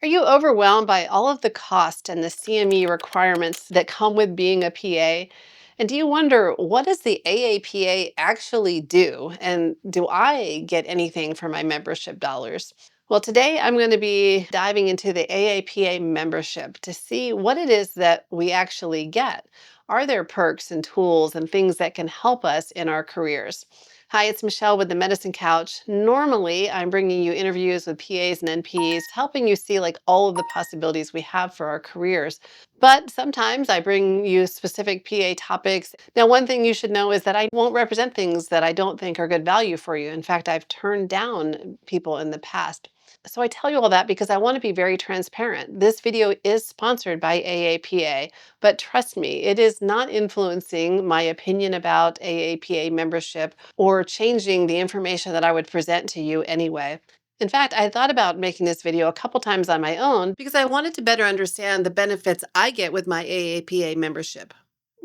Are you overwhelmed by all of the cost and the CME requirements that come with being a PA? And do you wonder, what does the AAPA actually do? And do I get anything for my membership dollars? Well, today I'm going to be diving into the AAPA membership to see what it is that we actually get. Are there perks and tools and things that can help us in our careers? Hi, it's Michelle with the Medicine Couch. Normally, I'm bringing you interviews with PAs and NPs, helping you see like all of the possibilities we have for our careers. But sometimes I bring you specific PA topics. Now, one thing you should know is that I won't represent things that I don't think are good value for you. In fact, I've turned down people in the past. So I tell you all that because I want to be very transparent. This video is sponsored by AAPA, but trust me, it is not influencing my opinion about AAPA membership or changing the information that I would present to you anyway. In fact, I thought about making this video a couple times on my own because I wanted to better understand the benefits I get with my AAPA membership.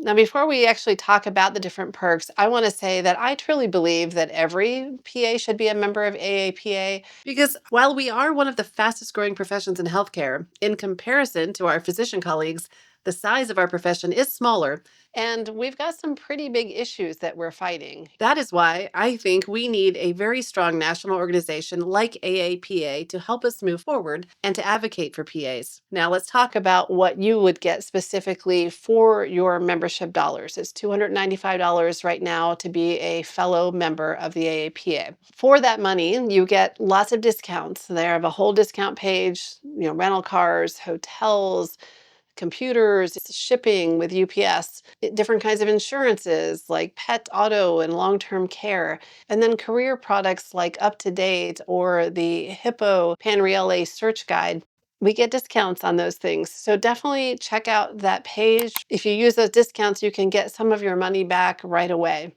Now, before we actually talk about the different perks, I want to say that I truly believe that every PA should be a member of AAPA because while we are one of the fastest growing professions in healthcare, in comparison to our physician colleagues, the size of our profession is smaller, and we've got some pretty big issues that we're fighting. That is why I think we need a very strong national organization like AAPA to help us move forward and to advocate for PAs. Now, let's talk about what you would get specifically for your membership dollars. It's $295 right now to be a fellow member of the AAPA. For that money, you get lots of discounts. They have a whole discount page, rental cars, hotels, computers, shipping with UPS, different kinds of insurances like pet, auto, and long-term care, and then career products like Up to Date or the Hippo Panriele search guide. We get discounts on those things. So definitely check out that page. If you use those discounts, you can get some of your money back right away.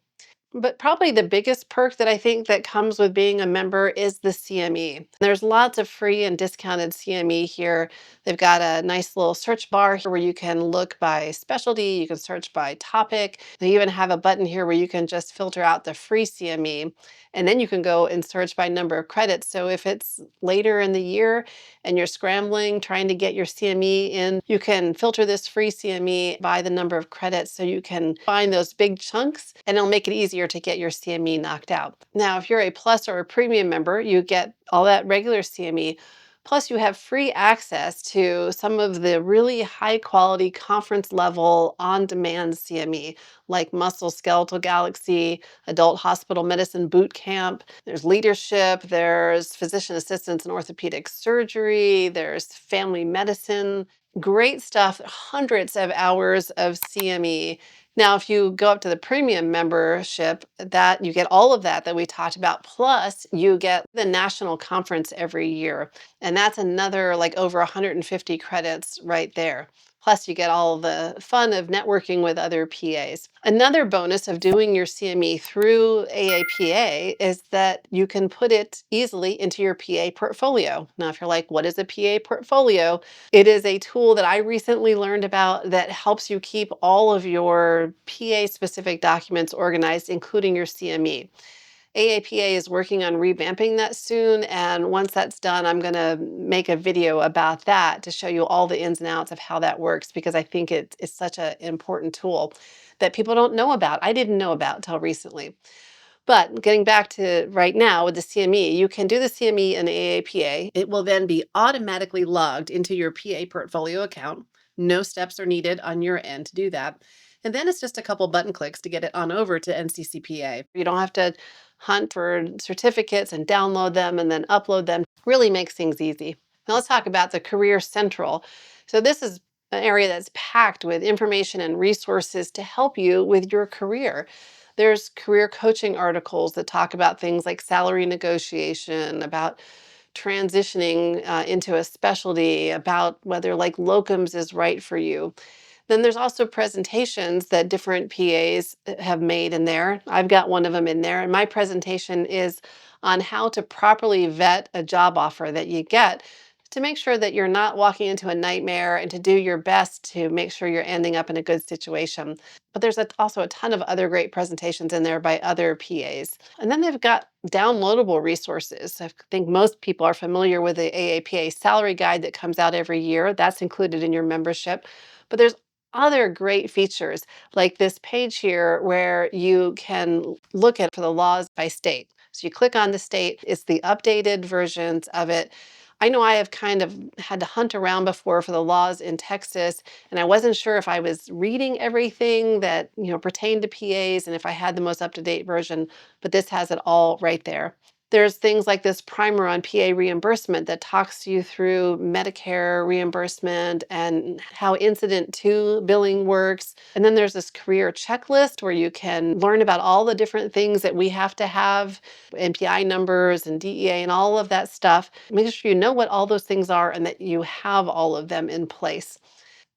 But probably the biggest perk that I think that comes with being a member is the CME. There's lots of free and discounted CME here. They've got a nice little search bar here where you can look by specialty, you can search by topic. They even have a button here where you can just filter out the free CME, and then you can go and search by number of credits. So if it's later in the year and you're scrambling trying to get your CME in, you can filter this free CME by the number of credits so you can find those big chunks, and it'll make it easier to get your CME knocked out. Now, if you're a plus or a premium member, you get all that regular CME. Plus, you have free access to some of the really high quality conference level on demand CME, like Musculoskeletal Galaxy, Adult Hospital Medicine Boot Camp. There's leadership, there's physician assistants in orthopedic surgery, there's family medicine. Great stuff, hundreds of hours of CME. Now, if you go up to the premium membership, that you get all of that we talked about, plus you get the national conference every year. And that's another like over 150 credits right there. Plus, you get all the fun of networking with other PAs. Another bonus of doing your CME through AAPA is that you can put it easily into your PA portfolio. Now, if you're like, what is a PA portfolio? It is a tool that I recently learned about that helps you keep all of your PA specific documents organized, including your CME. AAPA is working on revamping that soon, and once that's done, I'm going to make a video about that to show you all the ins and outs of how that works, because I think it is such an important tool that people don't know about. I didn't know about till recently. But getting back to right now with the CME, you can do the CME in AAPA. It will then be automatically logged into your PA portfolio account. No steps are needed on your end to do that. And then it's just a couple button clicks to get it on over to NCCPA. You don't have to hunt for certificates and download them and then upload them. Really makes things easy. Now let's talk about the Career Central. So this is an area that's packed with information and resources to help you with your career. There's career coaching articles that talk about things like salary negotiation, about transitioning into a specialty, about whether like locums is right for you. Then there's also presentations that different PAs have made in there. I've got one of them in there, and my presentation is on how to properly vet a job offer that you get to make sure that you're not walking into a nightmare and to do your best to make sure you're ending up in a good situation. But there's also a ton of other great presentations in there by other PAs. And then they've got downloadable resources. I think most people are familiar with the AAPA salary guide that comes out every year. That's included in your membership. But there's other great features like this page here where you can look at for the laws by state. So you click on the state, it's the updated versions of it. I know I have kind of had to hunt around before for the laws in Texas, and I wasn't sure if I was reading everything that, pertained to PAs and if I had the most up-to-date version, but this has it all right there. There's things like this primer on PA reimbursement that talks you through Medicare reimbursement and how incident to billing works. And then there's this career checklist where you can learn about all the different things that we have to have, NPI numbers and DEA and all of that stuff. Make sure you know what all those things are and that you have all of them in place.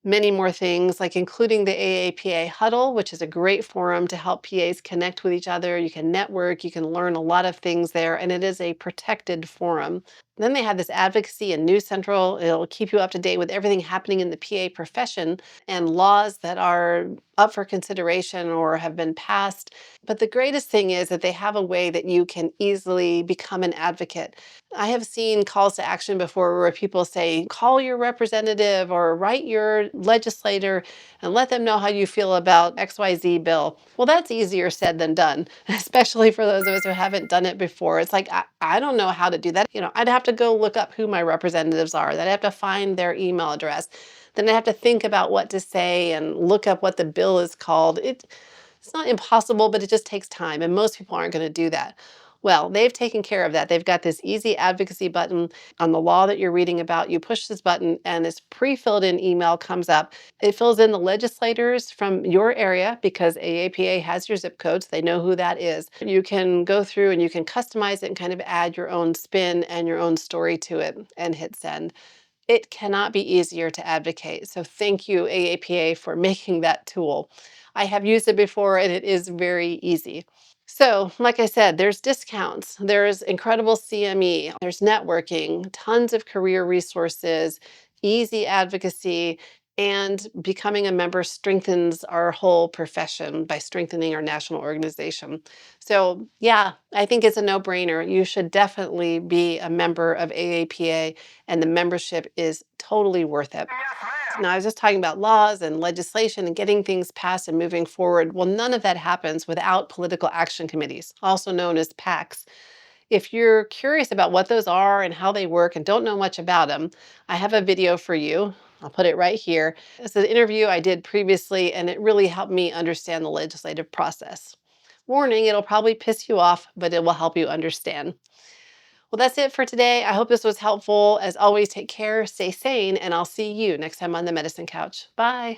Many more things, like including the AAPA Huddle, which is a great forum to help PAs connect with each other. You can network, you can learn a lot of things there, and it is a protected forum. Then they have this advocacy and news central. It'll keep you up to date with everything happening in the PA profession and laws that are up for consideration or have been passed. But the greatest thing is that they have a way that you can easily become an advocate. I have seen calls to action before where people say, call your representative or write your legislator and let them know how you feel about XYZ bill. Well, that's easier said than done, especially for those of us who haven't done it before. It's like, I don't know how to do that. I'd have to go look up who my representatives are, then I have to find their email address. Then I have to think about what to say and look up what the bill is called. It's not impossible, but it just takes time, and most people aren't going to do that. Well, they've taken care of that. They've got this easy advocacy button on the law that you're reading about. You push this button, and this pre-filled in email comes up. It fills in the legislators from your area because AAPA has your zip codes. They know who that is. You can go through and you can customize it and kind of add your own spin and your own story to it and hit send. It cannot be easier to advocate. So thank you, AAPA, for making that tool. I have used it before and it is very easy. So, like I said, there's discounts, there's incredible CME, there's networking, tons of career resources, easy advocacy, and becoming a member strengthens our whole profession by strengthening our national organization. So, yeah, I think it's a no-brainer. You should definitely be a member of AAPA, and the membership is totally worth it. Now, I was just talking about laws and legislation and getting things passed and moving forward. Well, none of that happens without political action committees, also known as PACs. If you're curious about what those are and how they work and don't know much about them, I have a video for you. I'll put it right here. It's an interview I did previously, and it really helped me understand the legislative process. Warning, it'll probably piss you off, but it will help you understand. Well, that's it for today. I hope this was helpful. As always, take care, stay sane, and I'll see you next time on the Medicine Couch. Bye.